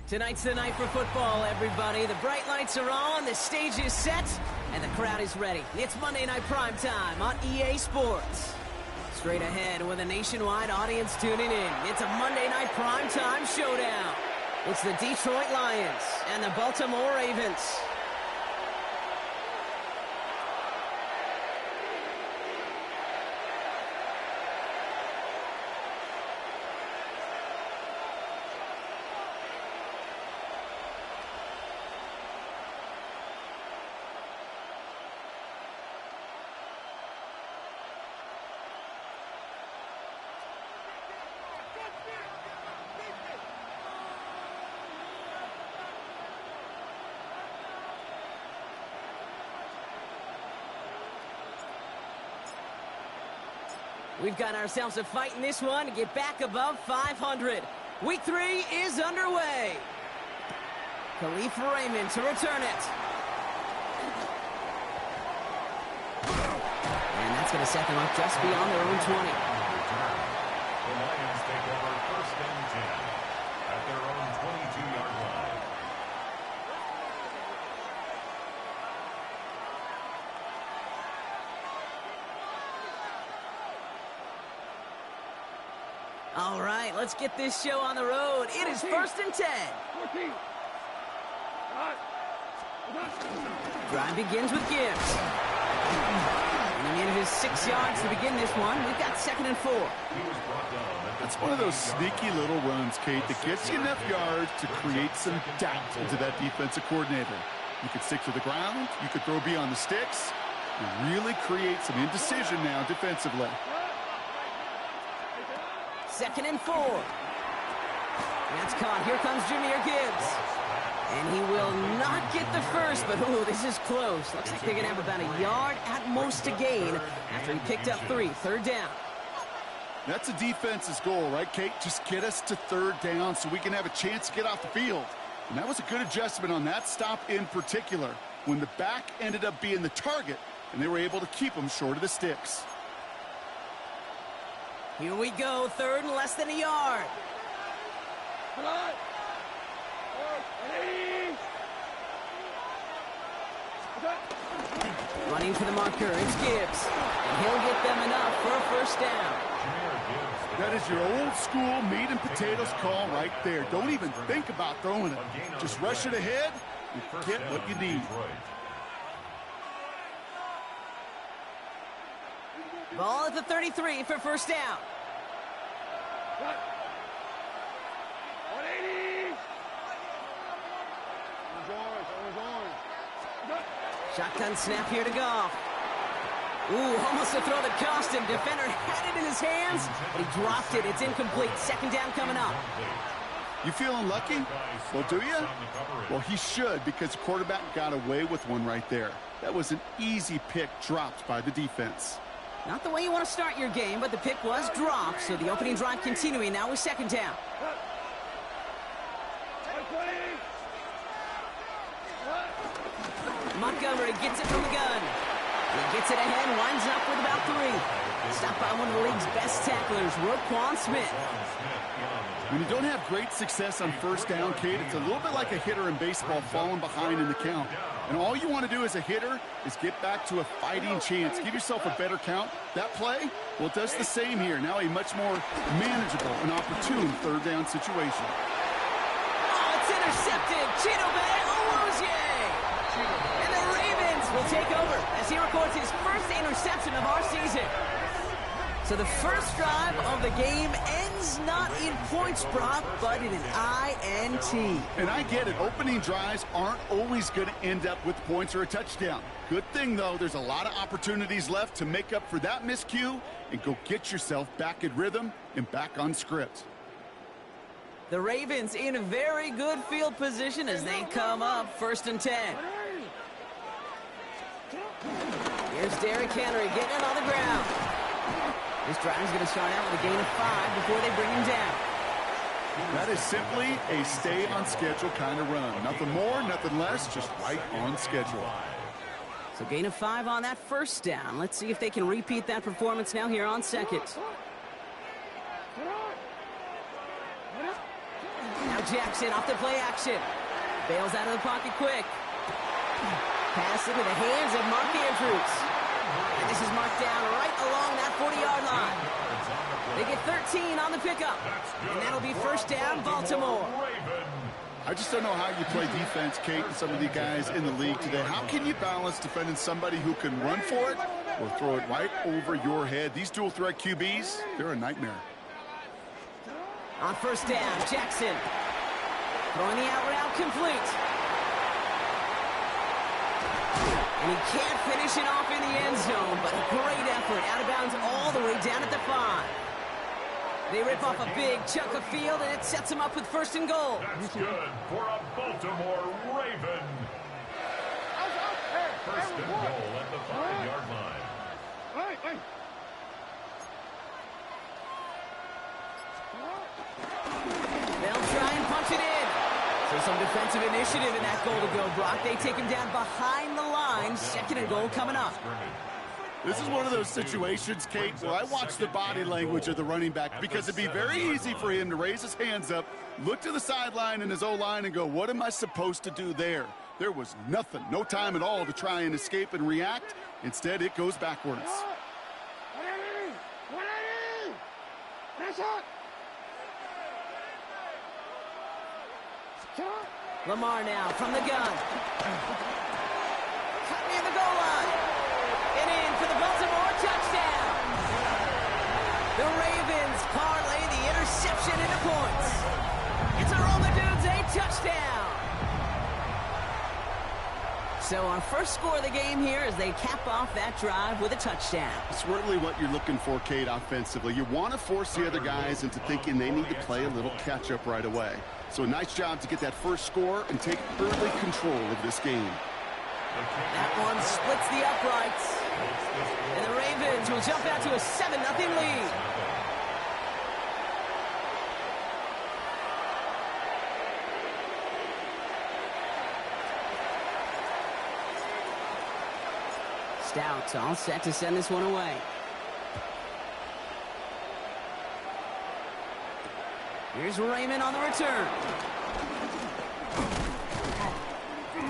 Tonight's the night for football, everybody. The bright lights are on, the stage is set, and the crowd is ready. It's Monday Night Primetime on EA Sports. Straight ahead with a nationwide audience tuning in. It's a Monday Night Primetime showdown. It's the Detroit Lions and the Baltimore Ravens. We've got ourselves a fight in this one to get back above 500. Week 3 is underway. Khalif Raymond to return it. And that's going to set them up just beyond their own 20. The Lions take over 1st and 10 at their own 22-yard line. All right, let's get this show on the road. It is 1st and 10. Drive begins with Gibbs. And he manages 6 yards to begin this one. We've got 2nd and 4. That's one of those sneaky little runs, Kate, that gets you enough yards to create some doubt into that defensive coordinator. You could stick to the ground. You could throw beyond the sticks. You really create some indecision now defensively. 2nd and 4. That's caught. Here comes Jahmyr Gibbs. And he will not get the first, but ooh, this is close. Looks like they're going to have about a yard at most to gain after he picked up 3. 3rd down. That's a defense's goal, right, Kate? Just get us to 3rd down so we can have a chance to get off the field. And that was a good adjustment on that stop in particular, when the back ended up being the target, and they were able to keep him short of the sticks. Here we go, 3rd and less than a yard. Running for the marker, it's Gibbs. And he'll get them enough for a 1st down. That is your old school meat and potatoes call right there. Don't even think about throwing it. Just rush it ahead and get what you need. Ball at the 33 for 1st down. 180. Shotgun snap here to Goff. Ooh, almost a throw that cost him. Defender had it in his hands, but he dropped it. It's incomplete. 2nd down coming up. You feeling lucky? Well, do you? Well, he should, because the quarterback got away with one right there. That was an easy pick dropped by the defense. Not the way you want to start your game, but the pick was dropped, so the opening drive continuing now with 2nd down. Montgomery gets it from the gun. He gets it ahead, winds up with about 3. Stopped by one of the league's best tacklers, Roquan Smith. When you don't have great success on 1st down, Kate, it's a little bit like a hitter in baseball falling behind in the count. And all you want to do as a hitter is get back to a fighting chance. Give yourself a better count. That play, well, it does the same here. Now a much more manageable and opportune 3rd down situation. Oh, it's intercepted. Chidobe Awuzie. And the Ravens will take over as he records his 1st interception of our season. So the 1st drive of the game ends not in points, Brock, but in an INT. And I get it. Opening drives aren't always going to end up with points or a touchdown. Good thing, though, there's a lot of opportunities left to make up for that miscue and go get yourself back in rhythm and back on script. The Ravens in a very good field position as they come up 1st and 10. Here's Derrick Henry getting it on the ground. This drive is going to start out with a gain of 5 before they bring him down. That is simply a stay-on-schedule kind of run. Nothing more, nothing less, just right on schedule. So gain of 5 on that 1st down. Let's see if they can repeat that performance now here on 2nd. Now Jackson off the play action. Bails out of the pocket quick. Pass into the hands of Mark Andrews. And this is marked down right along that 40-yard line. They get 13 on the pickup. And that'll be first down, Baltimore. I just don't know how you play defense, Kate, and some of the guys in the league today. How can you balance defending somebody who can run for it or throw it right over your head? These dual-threat QBs, they're a nightmare. On first down, Jackson. Throwing the out route complete. And he can't finish it off in the end zone, but a great effort. Out of bounds all the way down at the 5. They rip off a big chunk of field, and it sets them up with first and goal. That's good for a Baltimore Raven. First and goal at the 5-yard line. They'll try and punch it in. So some defensive initiative in that goal to go, Brock. They take him down behind the line. Second and goal coming up. This is one of those situations, Kate, where I watch the body language of the running back because it'd be very easy for him to raise his hands up, look to the sideline in his O-line and go, what am I supposed to do there? There was nothing, no time at all to try and escape and react. Instead, it goes backwards. Lamar now from the gun. Cut near the goal line. And in for the Baltimore touchdown. The Ravens parlay the interception into points. It's a Romadudes, a touchdown. So our first score of the game here as they cap off that drive with a touchdown. It's really what you're looking for, Kate, offensively. You want to force the other guys into thinking they need to play a little catch-up right away. So a nice job to get that first score and take early control of this game. That one splits the uprights. And the Ravens will jump out to a 7-0 lead. Stout all set to send this one away. Here's Raymond on the return.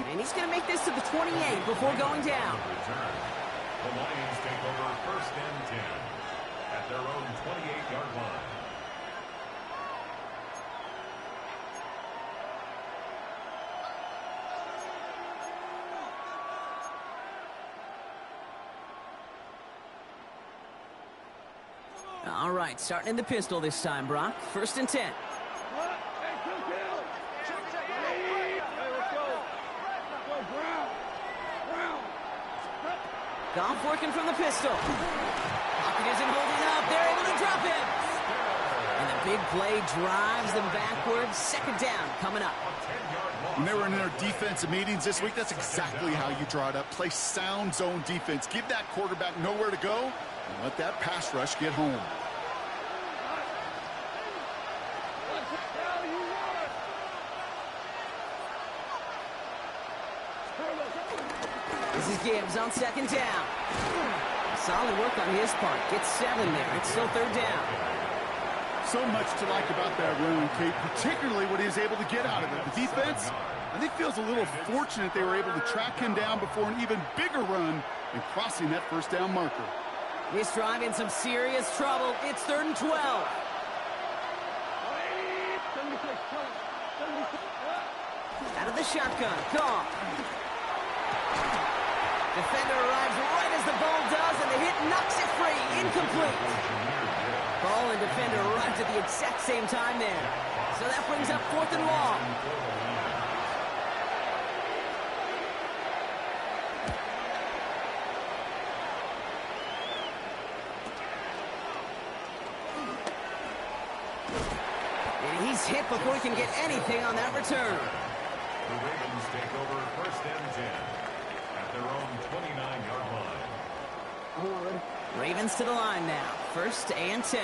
And he's going to make this to the 28 before going down. The Lions take over first and 10 at their own 28-yard line. All right, starting in the pistol this time, Brock. First and 10. Goff working from the pistol. Pocket isn't holding up. They're able to drop it. And the big play drives them backwards. Second down coming up. When they were in their defensive meetings this week, that's exactly how you draw it up. Play sound zone defense. Give that quarterback nowhere to go and let that pass rush get home. This is Gibbs on second down. Solid work on his part. Gets 7 there. It's still third down. So much to like about that run, Kate, particularly what he was able to get out of it. The defense, I think, feels a little fortunate they were able to track him down before an even bigger run and crossing that first down marker. This drive in some serious trouble. It's 3rd and 12. Out of the shotgun. Goff. Defender arrives right as the ball does, and the hit knocks it free. Incomplete. Ball and defender arrived at the exact same time there. So that brings up 4th and long. And he's hit before he can get anything on that return. The Ravens take over first and 10 at their own 29-yard line. Ravens to the line now. First and 10.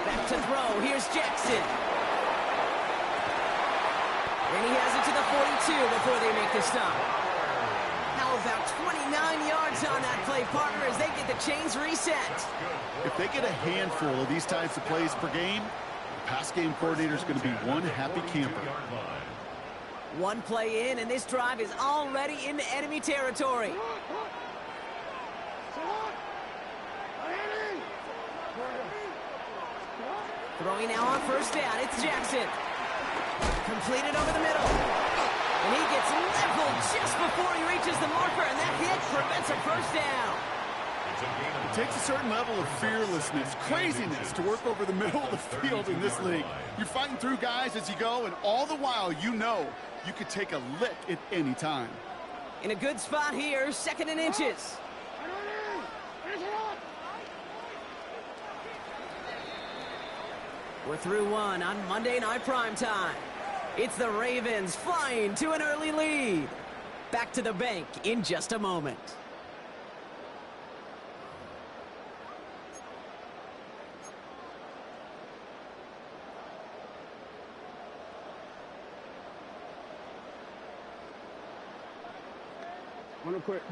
Back to throw. Here's Jackson. And he has it to the 42 before they make the stop. Now about 29 yards on that play, partner, as they get the chains reset. If they get a handful of these types of plays per game, the pass game coordinator is going to be one happy camper. One play in, and this drive is already into enemy territory. Throwing now on first down, it's Jackson. Completed over the middle. And he gets leveled just before he reaches the marker, and that hit prevents a first down. It takes a certain level of fearlessness, craziness to work over the middle of the field in this league. You're fighting through guys as you go, and all the while you know you could take a lick at any time. In a good spot here, 2nd and inches. We're through one on Monday Night Primetime. It's the Ravens flying to an early lead. Back to the bank in just a moment.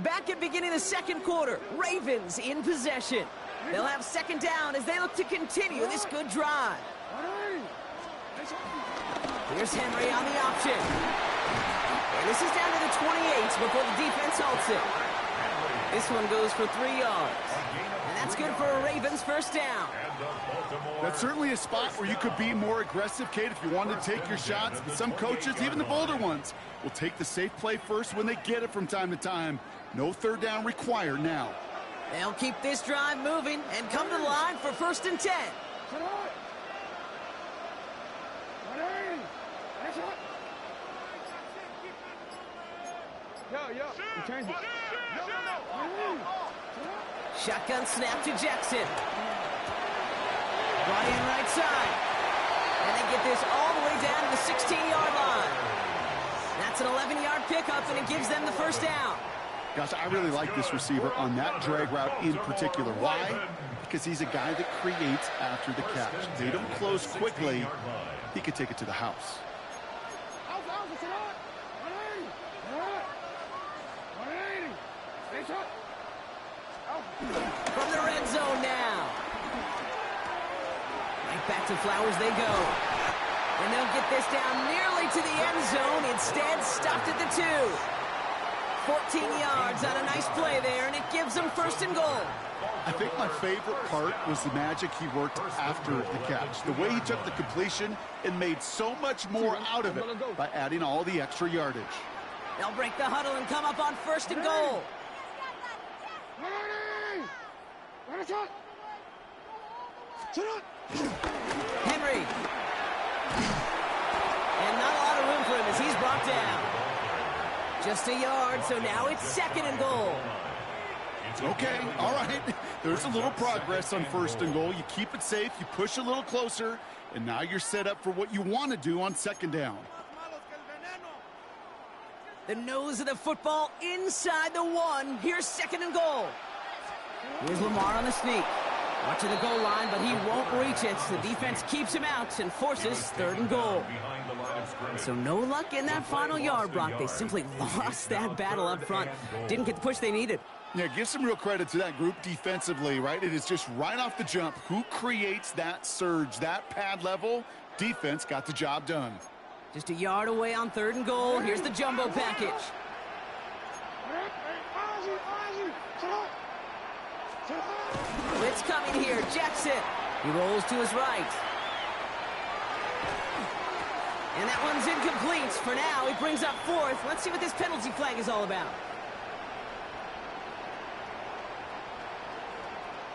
Back at beginning of the second quarter, Ravens in possession. They'll have 2nd down as they look to continue this good drive. Here's Henry on the option. And this is down to the 28 before the defense halts it. This one goes for 3 yards. And that's good for a Ravens first down. That's certainly a spot where you could be more aggressive, Kate, if you wanted to take your shots. But some coaches, even the bolder ones, will take the safe play first when they get it from time to time. No 3rd down required now. They'll keep this drive moving and come to the line for 1st and 10. Shotgun snap to Jackson. Brought in right side. And they get this all the way down to the 16-yard line. That's an 11-yard pickup, and it gives them the first down. Gosh, I really like this receiver on that drag route in particular. Why? Because he's a guy that creates after the catch. They don't close quickly. He could take it to the house. From the red zone now. Right back to Flowers they go. And they'll get this down nearly to the end zone. Instead, stopped at the 2. 14 yards on a nice play there, and it gives them 1st and goal. I think my favorite part was the magic he worked after the catch. The way he took the completion and made so much more out of it by adding all the extra yardage. They'll break the huddle and come up on 1st and goal. Henry. And not a lot of room for him as he's brought down. Just a yard, so now it's 2nd and goal. Okay, all right. There's a little progress on 1st and goal. You keep it safe, you push a little closer, and now you're set up for what you want to do on 2nd down. The nose of the football inside the 1. Here's 2nd and goal. Here's Lamar on the sneak. Watching the goal line, but he won't reach it. The defense keeps him out and forces 3rd and goal. So no luck in that final yard block. They simply lost that battle up front. Didn't get the push they needed. Yeah, give some real credit to that group defensively, right? It is just right off the jump. Who creates that surge, that pad level? Defense got the job done. Just a yard away on 3rd and goal. Here's the jumbo package. Blitz coming here. Jackson. He rolls to his right. And that one's incomplete. For now, he brings up 4th. Let's see what this penalty flag is all about.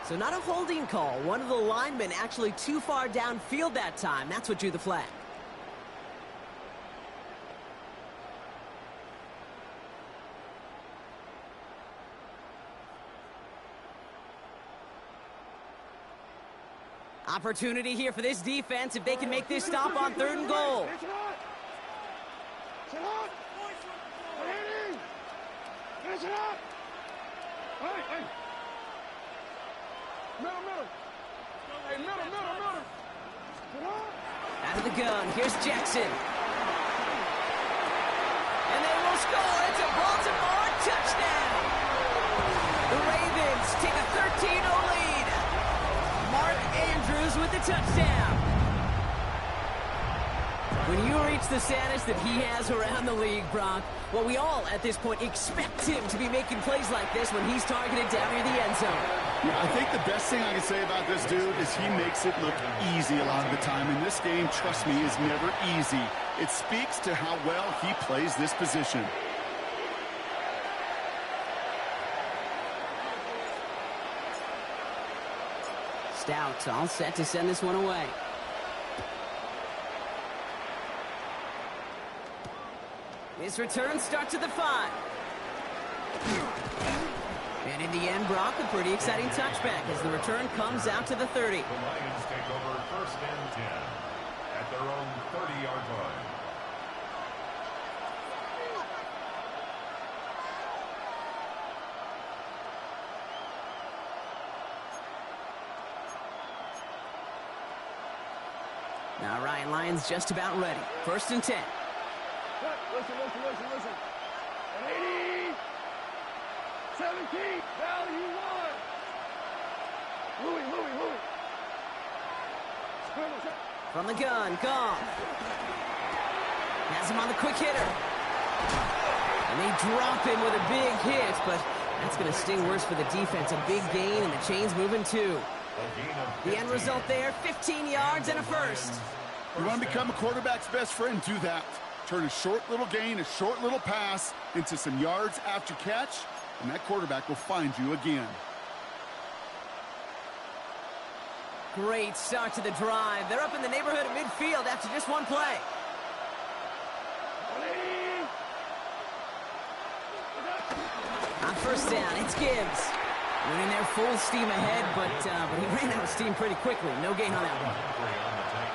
So not a holding call. One of the linemen actually too far downfield that time. That's what drew the flag. Opportunity here for this defense if they can make this stop on 3rd and goal. Out of the gun, here's Jackson. And they will score. It's a Baltimore touchdown. The Ravens take a 13-0 lead. Mark Andrews with the touchdown. When you reach the status that he has around the league, Brock, well, we all at this point expect him to be making plays like this when he's targeted down near the end zone. Yeah, I think the best thing I can say about this dude is he makes it look easy a lot of the time. And this game, trust me, is never easy. It speaks to how well he plays this position. Stout all set to send this one away. His return starts at the 5. And in the end, Brock, a pretty exciting touchback as the return comes out to the 30. The Lions take over 1st and 10 at their own 30-yard line. All right, Lions just about ready. 1st and 10. Listen. 80, 17, value 1. Louis. From the gun, Goff. Has him on the quick hitter. And they drop him with a big hit, but that's going to sting worse for the defense. A big gain, and the chain's moving too. The end result there, 15 yards and a first. You want to become a quarterback's best friend, do that. Turn a short little gain, a short little pass into some yards after catch, and that quarterback will find you again. Great start to the drive. They're up in the neighborhood of midfield after just one play. On 1st down, it's Gibbs. Running there full steam ahead, but he ran out of steam pretty quickly. No gain on that one.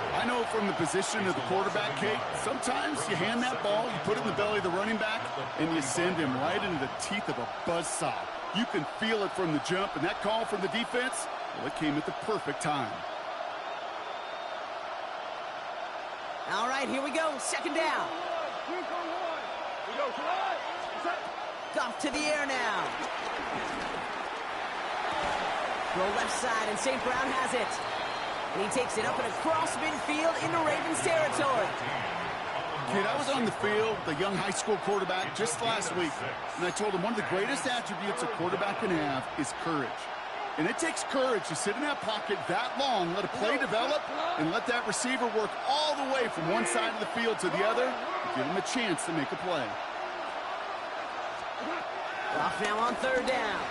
I know from the position of the quarterback, Kate, sometimes you hand that ball, you put it in the belly of the running back, and you send him right into the teeth of a buzzsaw. You can feel it from the jump, and that call from the defense, well, it came at the perfect time. All right, here we go. 2nd down. Goff to the air now. Throw left side, and St. Brown has it. And he takes it up and across midfield into Ravens territory. Kid, I was on the field, the young high school quarterback, just last week, and I told him one of the greatest attributes a quarterback can have is courage. And it takes courage to sit in that pocket that long, let a play develop, and let that receiver work all the way from one side of the field to the other to give him a chance to make a play. Off now on 3rd down.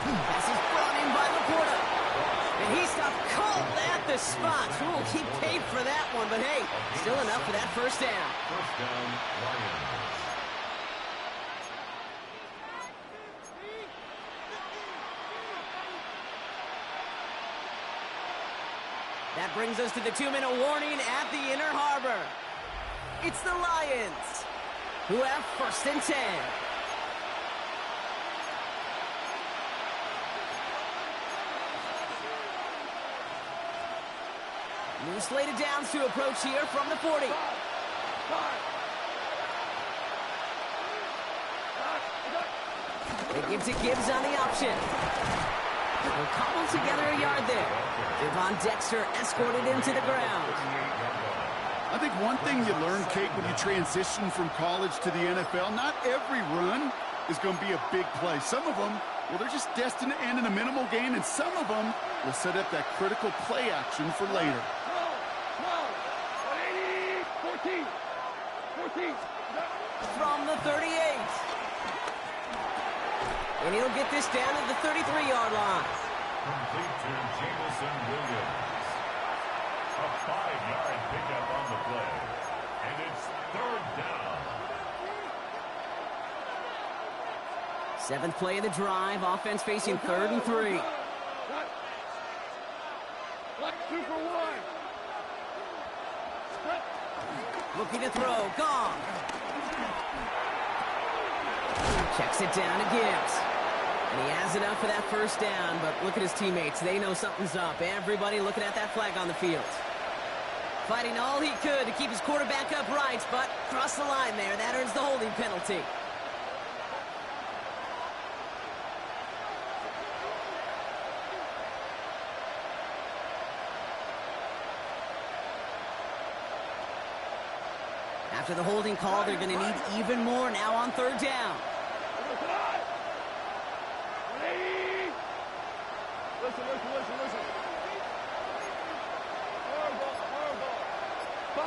Pass is brought in by Laporta. And he stopped cold at the spot. Ooh, he paid for that one, but hey, still enough for that 1st down. 1st down, Lions. That brings us to the 2-minute warning at the Inner Harbor. It's the Lions who have 1st and 10. New slate of downs to approach here from the 40. They give to Gibbs on the option. They'll cobble together a yard there. Devon Dexter escorted him to the ground. I think one thing you learn, Kate, when you transition from college to the NFL, not every run is going to be a big play. Some of them, well, they're just destined to end in a minimal gain, and some of them will set up that critical play action for later. 14. From the 38. And he'll get this down at the 33-yard line. Complete to Jamison Williams. A 5-yard pickup on the play. And it's 3rd down. 7th play of the drive. Offense facing 3rd and 3. Super 1. Looking to throw. Gone. Checks it down to Gibbs. And he has enough for that 1st down, but look at his teammates. They know something's up. Everybody looking at that flag on the field. Fighting all he could to keep his quarterback upright, but crossed the line there. That earns the holding penalty. After the holding call, they're going to need even more now on third down. Listen. Hard ball. 5.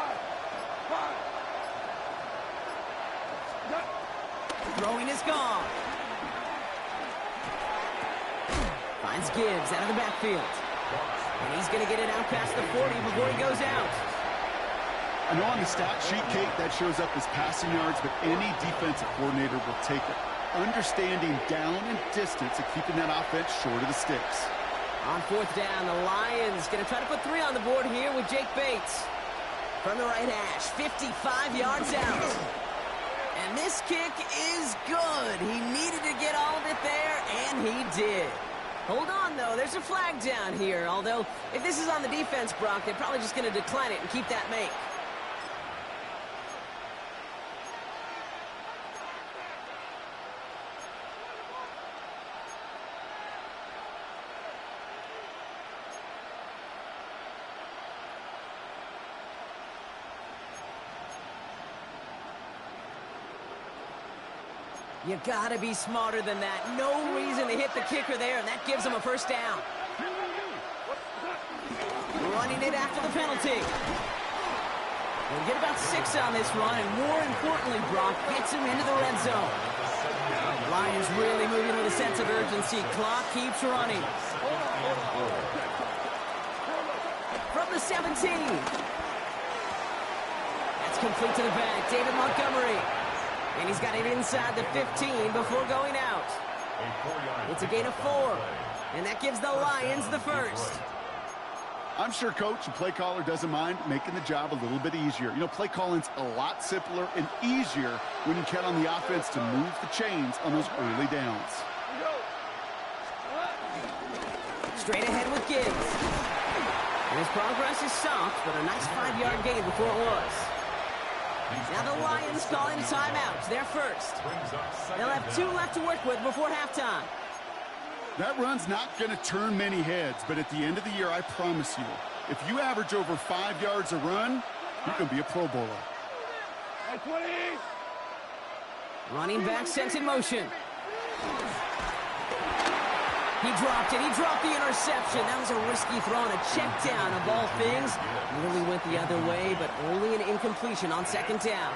Throwing is gone. Finds Gibbs out of the backfield. And he's going to get it out past the 40 before he goes out. I know on the stat sheet, Kate, that shows up as passing yards, but any defensive coordinator will take it. Understanding down and distance and keeping that offense short of the sticks. On fourth down, the Lions going to try to put 3 on the board here with Jake Bates. From the right hash, 55 yards out. And this kick is good. He needed to get all of it there, and he did. Hold on, though. There's a flag down here. Although, if this is on the defense, Brock, they're probably just going to decline it and keep that make. You gotta be smarter than that. No reason to hit the kicker there, and that gives him a first down. Running it after the penalty. We'll get about 6 on this run, and more importantly, Brock gets him into the red zone. Lions really moving with a sense of urgency. Clock keeps running. From the 17. That's complete to the back. David Montgomery. And he's got it inside the 15 before going out. It's a gain of 4. And that gives the Lions the first. I'm sure coach and play caller doesn't mind making the job a little bit easier. You know, play calling's a lot simpler and easier when you count on the offense to move the chains on those early downs. Straight ahead with Gibbs. And his progress is soft, but a nice 5-yard gain before it was. Now the Lions calling a timeout. They're first. They'll have 2 left to work with before halftime. That run's not going to turn many heads, but at the end of the year, I promise you, if you average over 5 yards a run, you're going to be a Pro Bowler. Running back sent in motion. He dropped it. He dropped the interception. That was a risky throw and a check down of all things. Nearly went the other way, but only an incompletion on second down.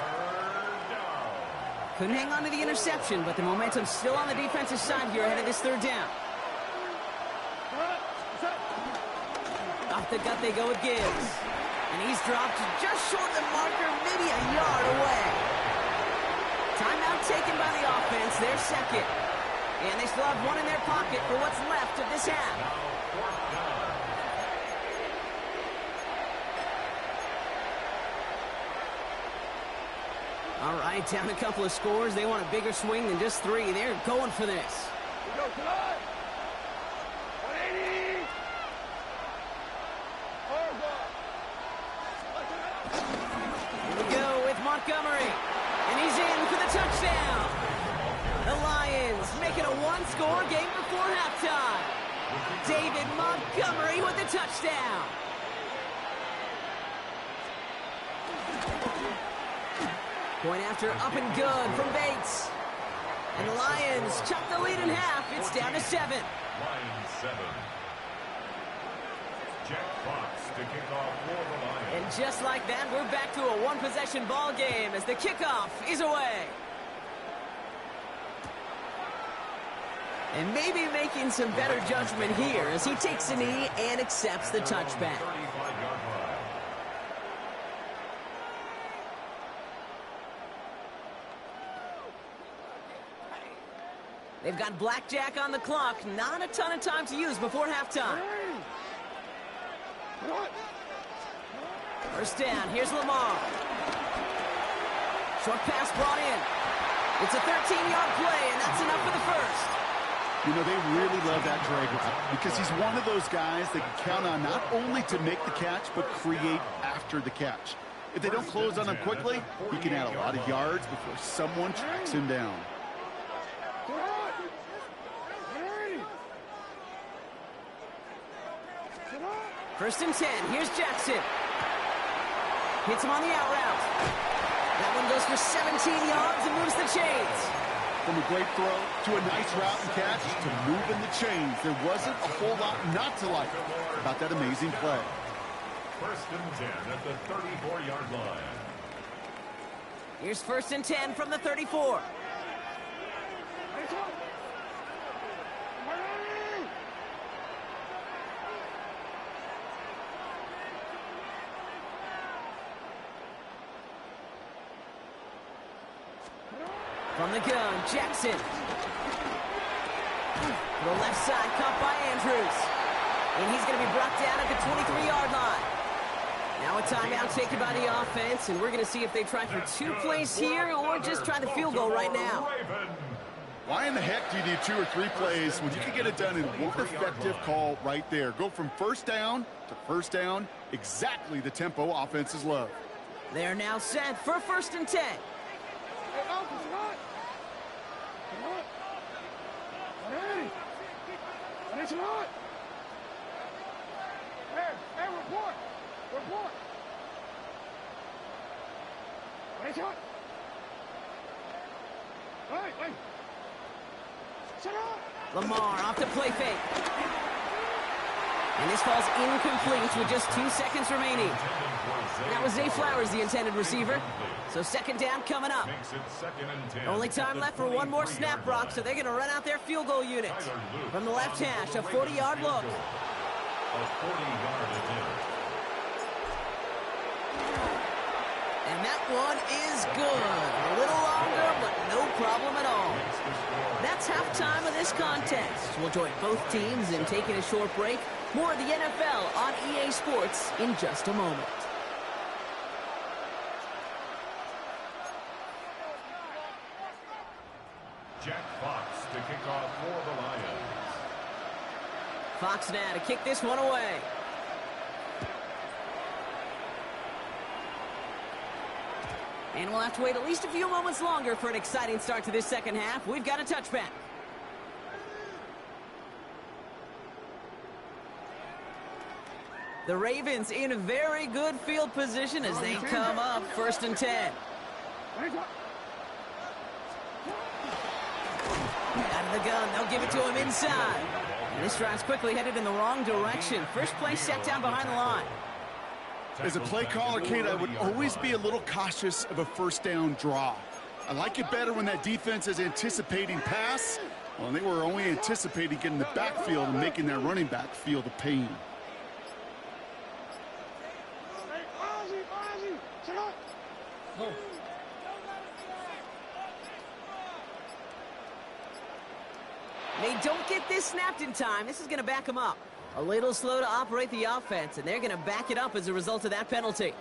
Couldn't hang on to the interception, but the momentum's still on the defensive side here ahead of this third down. Off the gut they go with Gibbs. And he's dropped just short of the marker, maybe a yard away. Timeout taken by the offense, their second. And they still have 1 in their pocket for what's left of this half. All right, down a couple of scores. They want a bigger swing than just 3. They're going for this. Here we go with Montgomery. And he's in for the touchdown. The Lions making a 1-score game before halftime. David Montgomery with the touchdown. Point after up and good from Bates. And the Lions chop the lead in half. It's down to 7. Lions 7. Jack Fox to kick off for the Lions. And just like that, we're back to a 1-possession ball game as the kickoff is away. And maybe making some better judgment here as he takes a knee and accepts the touchback. They've got blackjack on the clock. Not a ton of time to use before halftime. First down. Here's Lamar. Short pass brought in. It's a 13-yard play, and that's enough for the first. You know, they really love that drag route because he's one of those guys that can count on not only to make the catch, but create after the catch. If they don't close on him quickly, he can add a lot of yards before someone tracks him down. First and 10. Here's Jackson. Hits him on the out route. That one goes for 17 yards and moves the chains. From a great throw to a nice route and catch to moving the chains, there wasn't a whole lot not to like about that amazing play. First and 10 at the 34-yard line. Here's first and 10 from the 34. From the gun, Jackson. To the left side, caught by Andrews. And he's going to be brought down at the 23-yard line. Now a timeout taken by the offense, and we're going to see if they try for 2 plays here or just try the field goal right now. Why in the heck do you need 2 or 3 plays when you can get it done in one effective call right there? Go from first down to first down, exactly the tempo offenses love. They are now set for first and 10. Hey, report! Report! Hey! Shut up! Lamar off to play fake. And this falls incomplete with just 2 seconds remaining. That was Zay Flowers, the intended receiver. So second down coming up. Only time left for one more snap, Brock, so they're going to run out their field goal unit. From the left hash, a 40-yard look. A 40-yard attempt. And that one is good. A little longer, but no problem at all. That's halftime of this contest. We'll join both teams in taking a short break. More of the NFL on EA Sports in just a moment. Jack Fox to kick off for the Lions. Fox now to kick this one away. And we'll have to wait at least a few moments longer for an exciting start to this second half. We've got a touchback. The Ravens in a very good field position as they come up first and 10. Out of the gun, they'll give it to him inside. And this drive's quickly headed in the wrong direction. First play set down behind the line. As a play caller, Kate, I would always be a little cautious of a first down draw. I like it better when that defense is anticipating pass. Well, they were only anticipating getting the backfield and making their running back feel the pain. They don't get this snapped in time. This is going to back them up. A little slow to operate the offense, and they're going to back it up as a result of that penalty.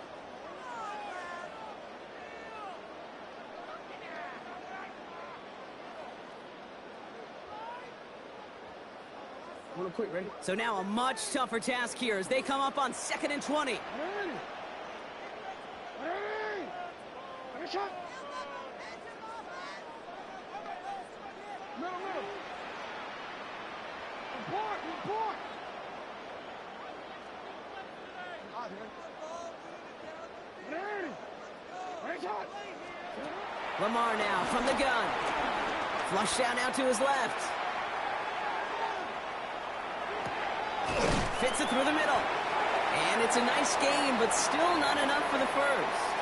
Quick, ready? So now a much tougher task here as they come up on 2nd and 20. Shot. Middle. Report. Lamar now from the gun. Flush down out to his left. Fits it through the middle. And it's a nice game, but still not enough for the first.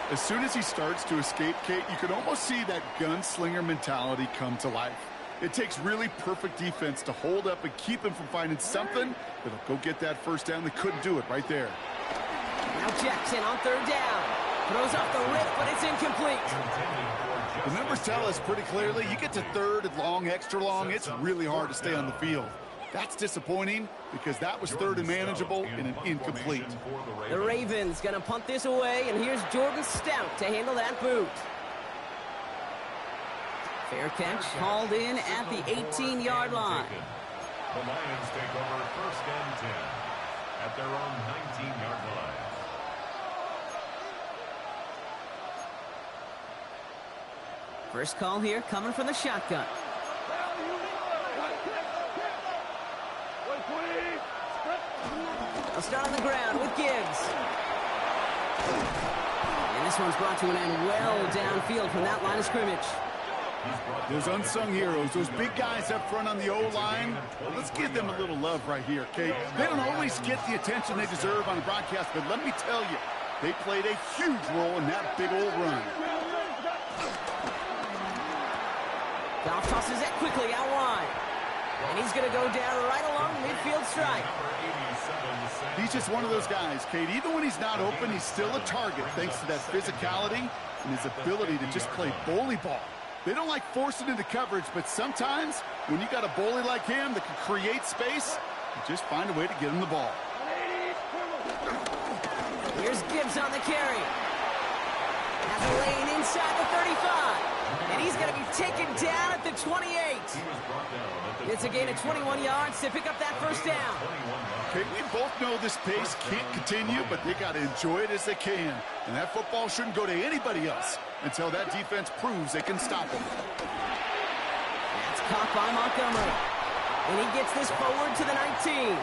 As soon as he starts to escape, Kate, you can almost see that gunslinger mentality come to life. It takes really perfect defense to hold up and keep him from finding something that'll go get that first down. They couldn't do it right there. Now Jackson on 3rd down. Throws off the rip, but it's incomplete. The numbers tell us pretty clearly, you get to 3rd and long, extra long, it's really hard to stay on the field. That's disappointing because that was 3rd and manageable and an incomplete. The Ravens going to punt this away, and here's Jordan Stout to handle that boot. Fair catch, hauled in at the 18-yard line. The Lions take over 1st and 10 at their own 19-yard line. First call here coming from the shotgun. They'll start on the ground with Gibbs. And This one's brought to an end well downfield from that line of scrimmage. Those unsung heroes, those big guys up front on the O-line, well, let's give them a little love right here, Kate. They don't always get the attention they deserve on the broadcast, but let me tell you, they played a huge role in that big old run. Goff tosses it quickly out wide. And he's going to go down right along the midfield stripe. He's just one of those guys, Kate. Even when he's not open, he's still a target thanks to that physicality and his ability to just play bully ball. They don't like forcing into coverage, but sometimes when you got a bully like him that can create space, you just find a way to get him the ball. Here's Gibbs on the carry. Has a lane inside the 35. And he's going to be taken down at the 28. It's a gain of 21 yards to pick up that first down. Okay, we both know this pace can't continue, but they got to enjoy it as they can. And that football shouldn't go to anybody else until that defense proves they can stop them. That's caught by Montgomery. And he gets this forward to the 19.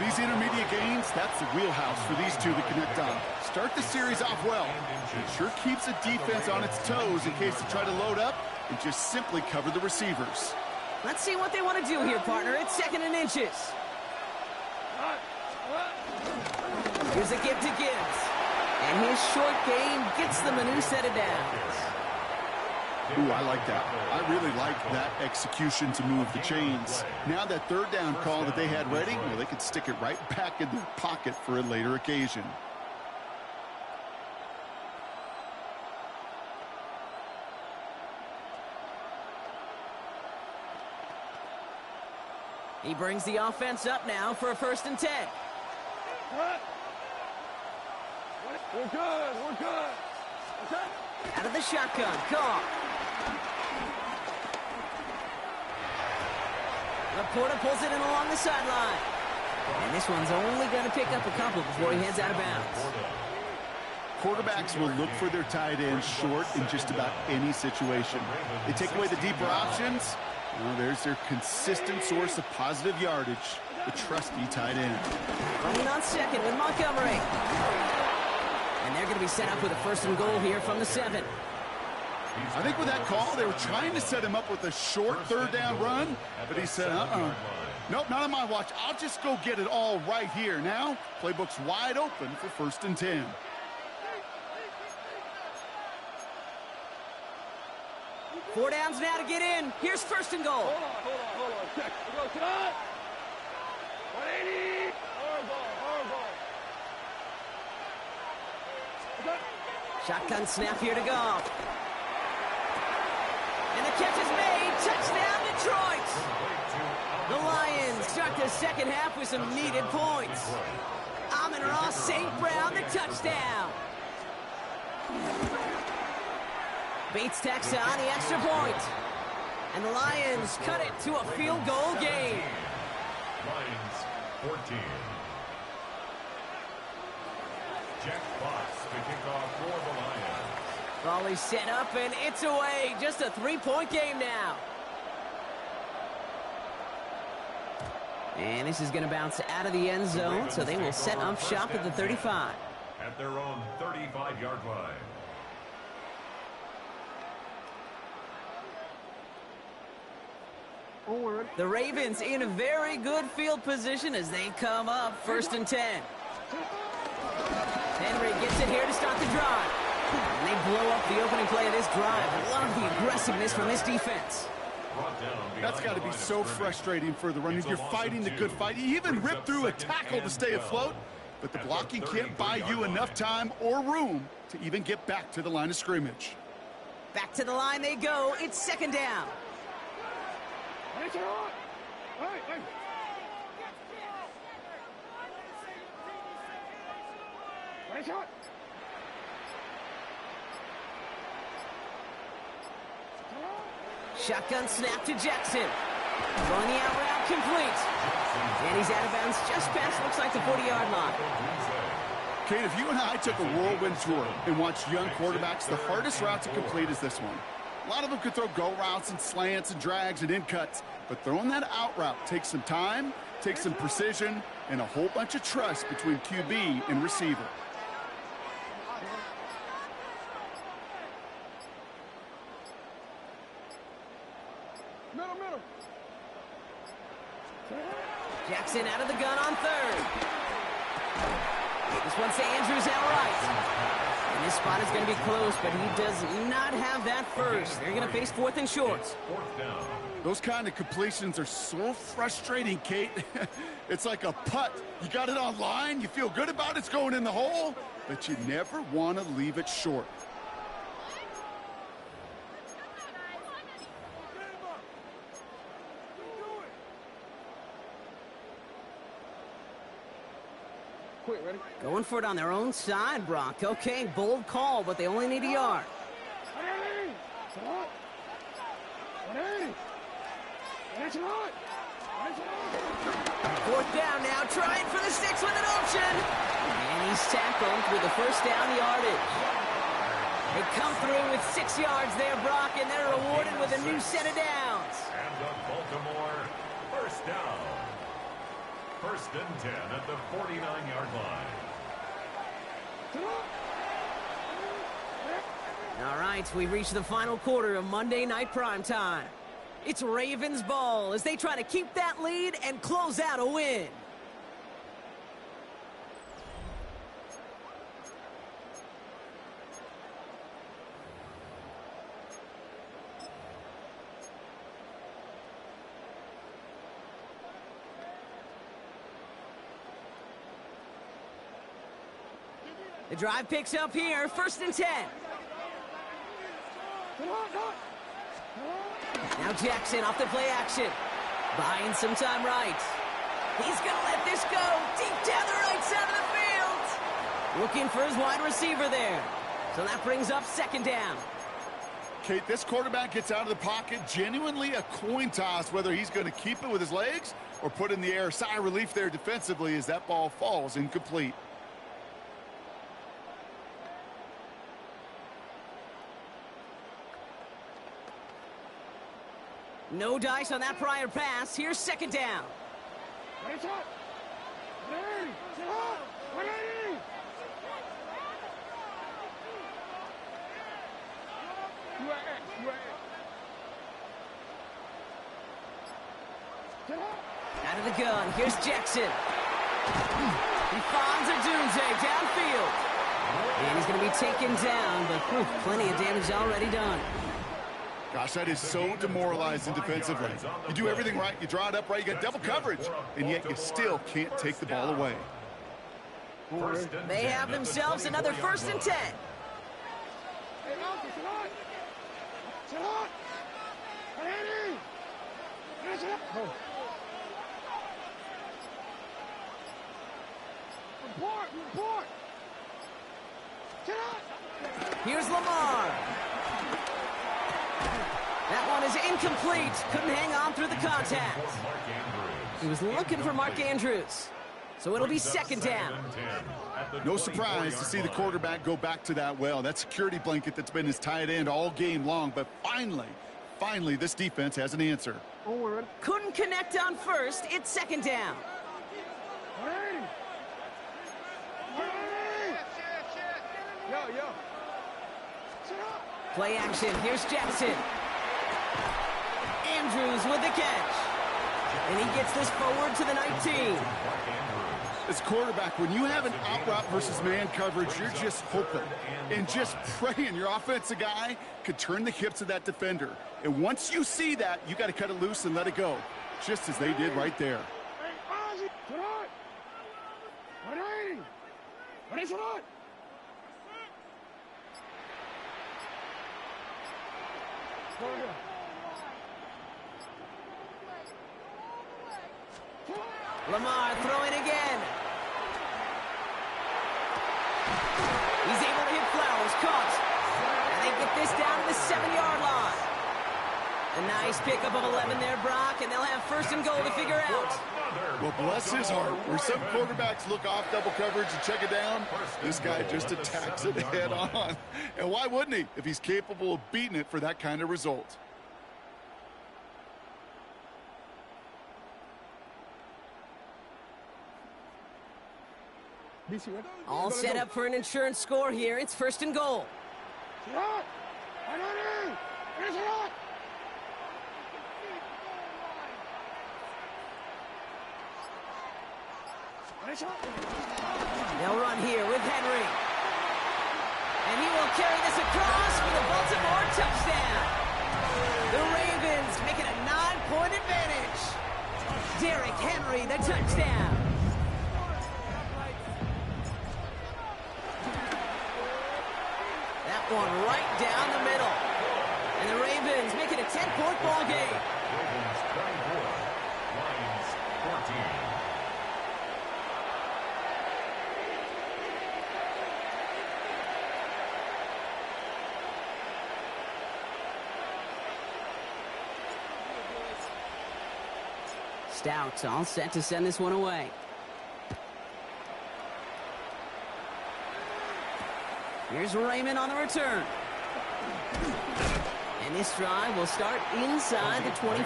These intermediate gains, that's the wheelhouse for these two to connect on. Start the series off well. It sure keeps the defense on its toes in case they try to load up and just simply cover the receivers. Let's see what they want to do here, partner. It's 2nd and inches. Here's a give to Gibbs. And his short game gets them a new set of downs. Ooh, I like that. I really like that execution to move the chains. Now that 3rd down call that they had ready, well, they could stick it right back in their pocket for a later occasion. He brings the offense up now for a 1st and 10. We're good. We're good. Okay. Out of the shotgun, call. Laporta pulls it in along the sideline. And this one's only going to pick up a couple before he heads out of bounds. Quarterbacks will look for their tight ends short in just about any situation. They take away the deeper options. Well, there's their consistent source of positive yardage, the trusty tight end. Running on 2nd with Montgomery. And they're going to be set up with a 1st and goal here from the 7. I think with that call, they were trying to set him up with a short 3rd down run, but he said, nope, not on my watch. I'll just go get it all right here. Now, playbook's wide open for 1st and 10. Four downs now to get in. Here's 1st and goal. Hold on. Check. We go cut. 180. Hard ball. Okay. Shotgun snap here to go. And the catch is made. Touchdown, Detroit. The Lions start the 2nd half with some needed points. Amon-Ra St. Brown, the touchdown. Bates tacks on the extra point. And the Lions cut it to a field goal game. Lions 14. Jack Fox to kick off for the Lions. Raleigh set up and it's away. Just a 3-point game now. And this is going to bounce out of the end zone, so they will set up shop at the 35. At their own 35-yard line. The Ravens in a very good field position as they come up 1st and 10. Henry gets it here to start the drive. And they blow up the opening play of this drive. Love the aggressiveness from this defense. That's got to be so frustrating for the runner. You're fighting the good fight. You even rip through a tackle to stay afloat, but the blocking can't buy you enough time or room to even get back to the line of scrimmage. Back to the line they go. It's 2nd down. Hey. Nice shot. Shotgun snap to Jackson. Throwing the out route complete. And he's out of bounds just past, looks like, the 40-yard line. Kate, if you and I took a whirlwind tour and watched young quarterbacks, the hardest route to complete is this one. A lot of them could throw go routes and slants and drags and in cuts, but throwing that out route takes some time, takes some precision, and a whole bunch of trust between QB and receiver. Middle. Jackson out of the gun on third. This one's to Andrews out right. And this spot is going to be close, but he does not have that first. They're going to face fourth and short. Fourth down. Those kind of completions are so frustrating, Kate. It's like a putt. You got it on line, you feel good about it's going in the hole, but you never want to leave it short. Quick, ready? Going for it on their own side, Brock. Okay, bold call, but they only need a yard. 180. That's right. Fourth down now, trying for the six with an option. And he's tackled with the first down yardage. They come through with 6 yards there, Brock, and they're rewarded with a new set of downs. And the Baltimore first down. First and 10 at the 49-yard line. All right, we've reached the final quarter of Monday Night Primetime. It's Ravens ball as they try to keep that lead and close out a win. The drive picks up here, first and 10. Now Jackson off the play action. Buying some time right. He's going to let this go deep down the right side of the field. Looking for his wide receiver there. So that brings up second down. Kate, this quarterback gets out of the pocket, genuinely a coin toss, whether he's going to keep it with his legs or put it in the air. Sigh of relief there defensively as that ball falls incomplete. No dice on that prior pass. Here's second down. Out of the gun. Here's Jackson. He finds a doomsday downfield. And he's going to be taken down, but plenty of damage already done. Gosh, that is so demoralizing defensively. You do everything right, you draw it up right, you got double coverage, and yet you still can't take the ball away. They have themselves another first and 10. Here's Lamar. That one is incomplete. Couldn't hang on through the contact. He was looking for Mark Andrews. So it'll be second down. No surprise to see the quarterback go back to that well. That security blanket that's been his tight end all game long. But finally, this defense has an answer. Couldn't connect on first. It's second down. Play action. Here's Jackson. Andrews with the catch. And he gets this forward to the 19. As quarterback, when you have an out route versus man coverage, you're just hoping and just praying your offensive guy could turn the hips of that defender. And once you see that, you got to cut it loose and let it go, just as they did right there. Lamar throwing again. He's able to hit Flowers. Caught. And they get this down to the 7-yard line. A nice pickup of 11 there, Brock, and they'll have first and goal to figure out. Well, bless his heart. Where some quarterbacks look off double coverage and check it down, this guy just attacks it head on. And why wouldn't he if he's capable of beating it for that kind of result? All set up for an insurance score here. It's first and goal. They'll run here with Henry. And he will carry this across for the Baltimore touchdown. The Ravens make it a 9-point advantage. Derrick Henry, the touchdown. That one right down the middle. And the Ravens make it a 10-point ball game. Ravens 24, Lions 14. Stout all set to send this one away. Here's Raymond on the return. And this drive will start inside the 25. The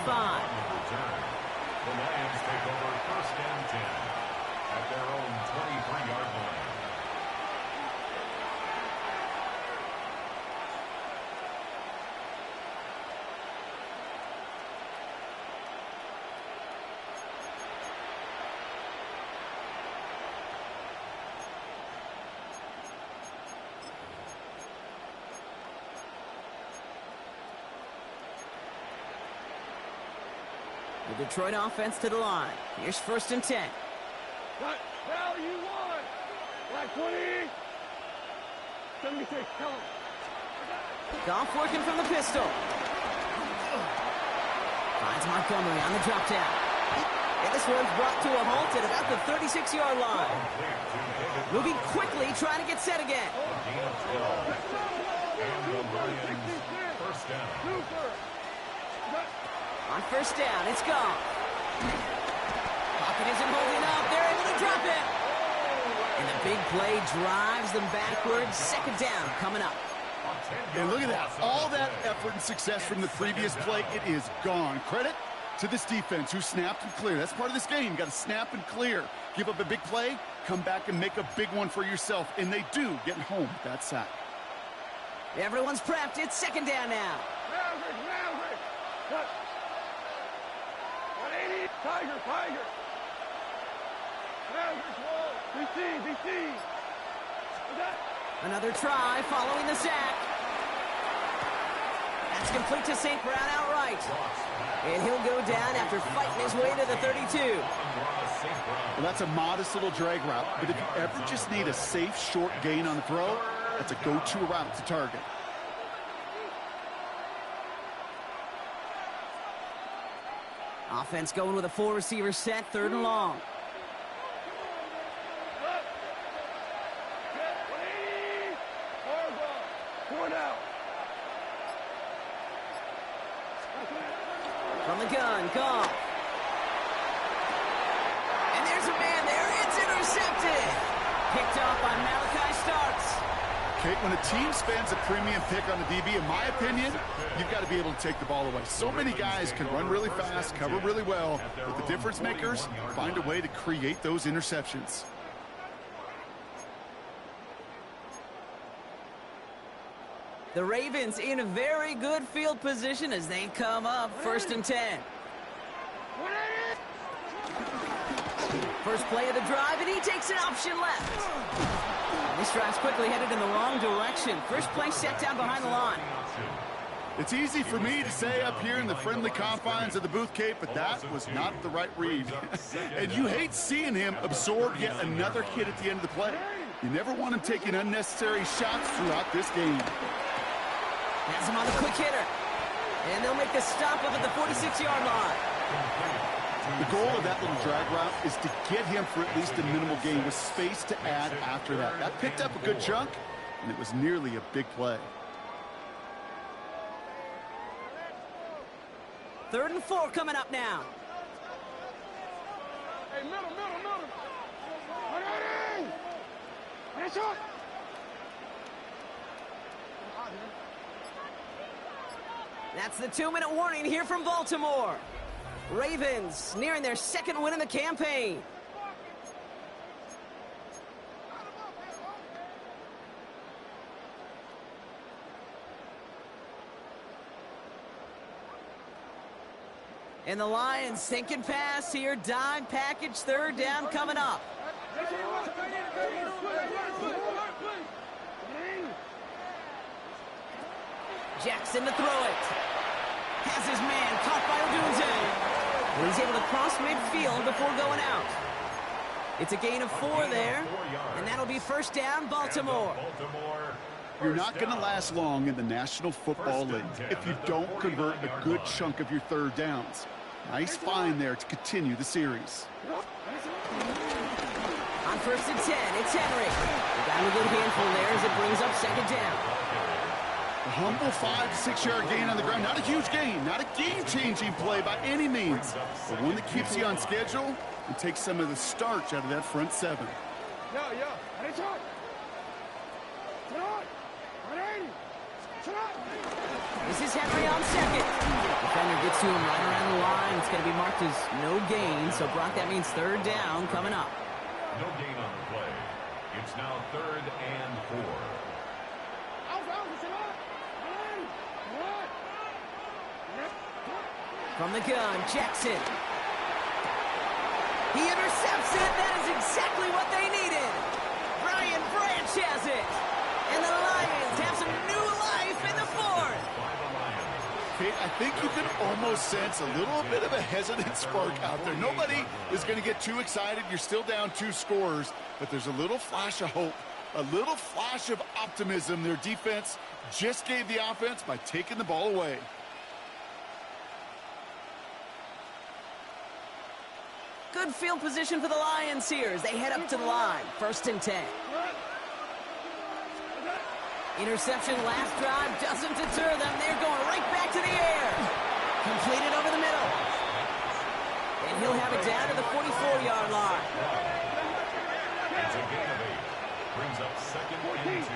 Lions take over first and 10 at their own 23-yard line. The Detroit offense to the line. Here's first and 10. Now you won. Like 20. 76. Tell him. Goff working from the pistol. Finds Montgomery on the drop down. And this one's brought to a halt at about the 36-yard line. Moving quickly, trying to get set again. And the Lions first down. On first down, it's gone. Pocket isn't holding up. They're able to drop it. And the big play drives them backwards. Second down coming up. And look at that. All that effort and success from the previous play, it is gone. Credit to this defense who snapped and cleared. That's part of this game. You got to snap and clear. Give up a big play, come back and make a big one for yourself. And they do, getting home with that sack. Everyone's prepped. It's second down now. Tiger. DC. Another try following the sack. That's complete to St. Brown outright. And he'll go down after fighting his way to the 32. Well, that's a modest little drag route, but if you ever just need a safe, short gain on the throw, that's a go-to route to target. Offense going with a 4-receiver set, third and long. From the gun, Goff. And there's a man there. It's intercepted. Picked off by Malachi Starks. Kate, when a team spends a premium pick on the DB, in my opinion, you've got to be able to take the ball away. So many guys can run really fast, cover really well, but the difference makers find a way to create those interceptions. The Ravens in a very good field position as they come up first and 10. First play of the drive, and he takes an option left. This drive's quickly headed in the wrong direction. First play set down behind the line. It's easy for me to say up here in the friendly confines of the booth, Kate, but that was not the right read. And you hate seeing him absorb yet another hit at the end of the play. You never want him taking unnecessary shots throughout this game. Has him on the quick hitter. And they'll make the stop up at the 46-yard line. The goal of that little drag route is to get him for at least a minimal gain with space to add after that. That picked up a good chunk, and it was nearly a big play. Third and 4 coming up now. Hey, middle. Hey, shot. That's the 2-minute warning here from Baltimore. Ravens nearing their second win in the campaign. And the Lions thinking pass here. Dime package, third down coming up. Jackson to throw it. Has his man caught by Odunze. Well, he's able to cross midfield before going out. It's a gain of 4 there, and that'll be first down, Baltimore. You're not going to last long in the National Football League if you don't convert a good chunk of your third downs. Nice find there to continue the series. On 1st and 10, it's Henry. Got a good handful there as it brings up second down. A humble 5 to 6 yard gain on the ground. Not a huge gain, not a game-changing play by any means, but one that keeps you on schedule and takes some of the starch out of that front 7. This is Henry on second. Defender gets to him right around the line. It's going to be marked as no gain, so Brock, that means third down coming up. No gain on the play. It's now 3rd and 4. From the gun, Jackson. He intercepts it. That is exactly what they needed. Brian Branch has it. And the Lions have some new life in the 4th. Okay, I think you can almost sense a little bit of a hesitant spark out there. Nobody is going to get too excited. You're still down 2 scores, but there's a little flash of hope, a little flash of optimism. Their defense just gave the offense by taking the ball away. Good field position for the Lions here as they head up to the line. 1st and 10. Interception last drive doesn't deter them. They're going right back to the air. Completed over the middle. And he'll have it down to the 44-yard line. It's a gain of 8. Brings up 2nd and 2.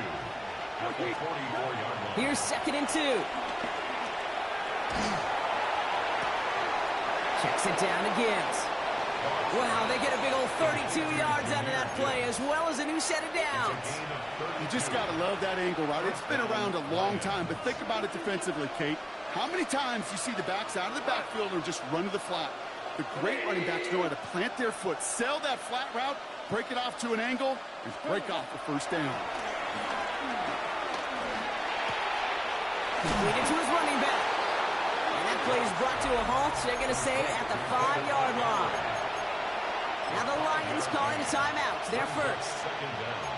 At the 44-yard line. Here's 2nd and 2. Checks it down again. Wow, they get a big old 32 yards out of that play, as well as a new set of downs. You just got to love that angle, right? It's been around a long time, but think about it defensively, Kate. How many times you see the backs out of the backfield or just run to the flat? The great running backs know how to plant their foot, sell that flat route, break it off to an angle, and break off the first down. Completed to his running back. And that play is brought to a halt, they're going to say, at the 5-yard line. Now the Lions calling a timeout. They're first.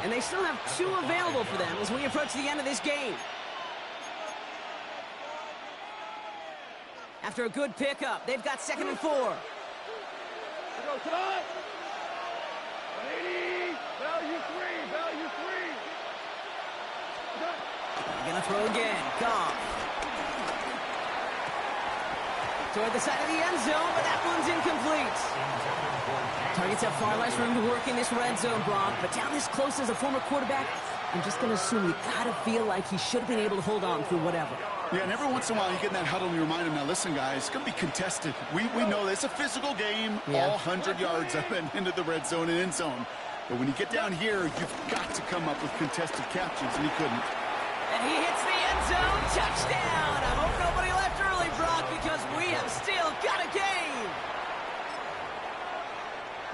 And they still have 2 available for them as we approach the end of this game. After a good pickup, they've got 2nd and 4. Value 3. They're going to throw again. Goff. Toward the side of the end zone, but that one's incomplete. Targets have far less room to work in this red zone, Brock, but down this close as a former quarterback, I'm just going to assume you got to feel like he should have been able to hold on through whatever. Yeah, and every once in a while you get in that huddle and you remind him, now listen, guys, it's going to be contested. We know this. It's a physical game, all 100 yards up and into the red zone and end zone. But when you get down here, you've got to come up with contested catches, and he couldn't. And he hits the end zone. Touchdown! I hope nobody left early, Brock, because we have still got a game.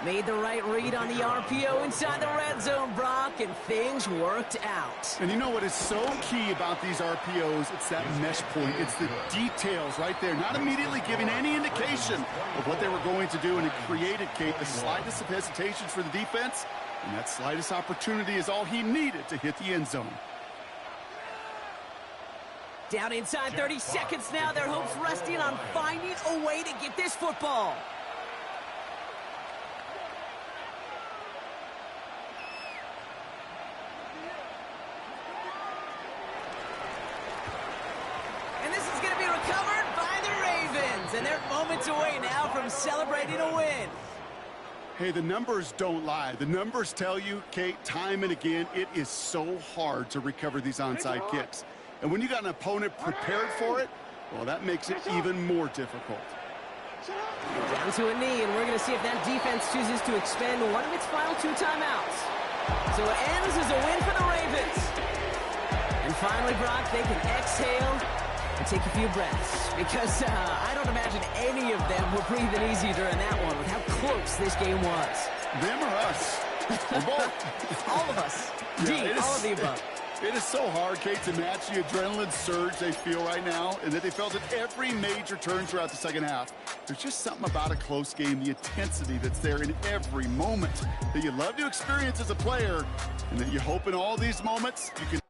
Made the right read on the RPO inside the red zone, Brock, and things worked out. And you know what is so key about these RPOs? It's that mesh point. It's the details right there, not immediately giving any indication of what they were going to do, and it created, Kate, the slightest of hesitations for the defense, and that slightest opportunity is all he needed to hit the end zone. Down inside 30 seconds now. Their hopes resting on finding a way to get this football. And this is going to be recovered by the Ravens. And they're moments away now from celebrating a win. Hey, the numbers don't lie. The numbers tell you, Kate, time and again, it is so hard to recover these onside kicks. And when you got an opponent prepared for it, well, that makes it even more difficult. Down to a knee, and we're going to see if that defense chooses to expend one of its final 2 timeouts. So it ends as a win for the Ravens. And finally, Brock, they can exhale and take a few breaths. Because I don't imagine any of them were breathing easy during that one with how close this game was. Them or us? All of us. Yeah, All of the above. It is so hard, Kate, to match the adrenaline surge they feel right now and that they felt at every major turn throughout the second half. There's just something about a close game, the intensity that's there in every moment that you love to experience as a player, and that you hope in all these moments you can